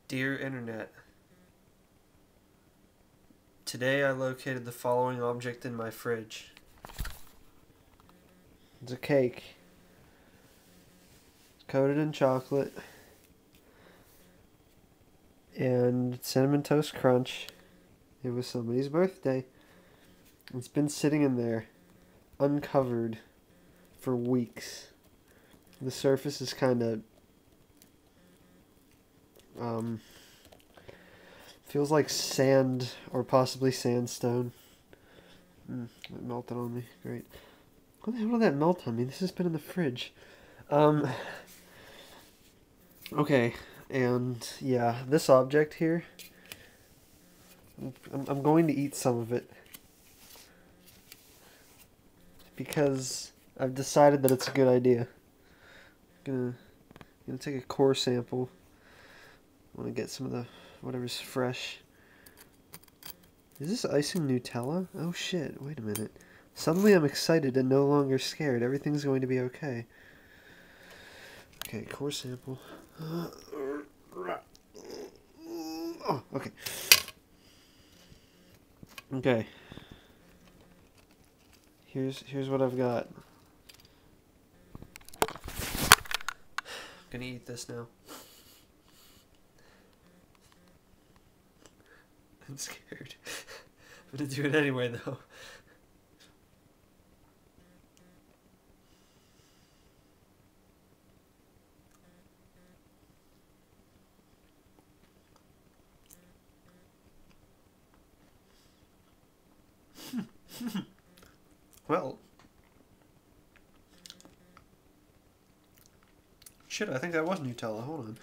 Dear Internet, today I located the following object in my fridge. It's a cake. It's coated in chocolate and Cinnamon Toast Crunch. It was somebody's birthday. It's been sitting in there, uncovered, for weeks. The surface is kind of, feels like sand or possibly sandstone. It melted on me. Great. What the hell did that melt on me? This has been in the fridge. Okay, and yeah, this object here, I'm going to eat some of it because I've decided that it's a good idea. Gonna take a core sample. I want to get some of the whatever's fresh. Is this icing Nutella? Oh shit, wait a minute. Suddenly I'm excited and no longer scared. Everything's going to be okay. Okay, core sample. Oh, okay. Okay. Here's what I've got. I'm gonna eat this now. I'm scared. I'm gonna do it anyway though. Well, shit, I think that was Nutella. Hold on.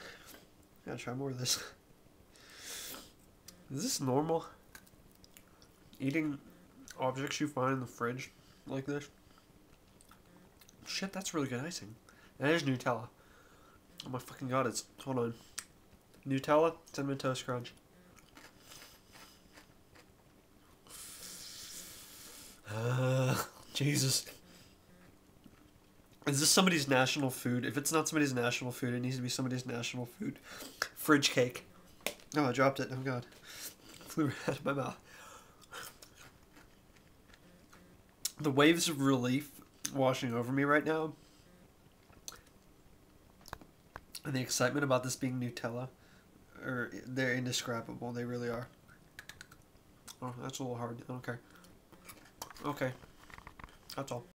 I gotta try more of this. Is this normal? Eating objects you find in the fridge like this? Shit, that's really good icing. That is Nutella. Oh my fucking god, it's... Hold on. Nutella, Cinnamon Toast Crunch. Jesus. Is this somebody's national food? If it's not somebody's national food, it needs to be somebody's national food. Fridge cake. Oh, I dropped it. Oh god. Flew right out of my mouth. The waves of relief washing over me right now. And the excitement about this being Nutella. They're indescribable. They really are. Oh, that's a little hard. I don't care. Okay. That's all.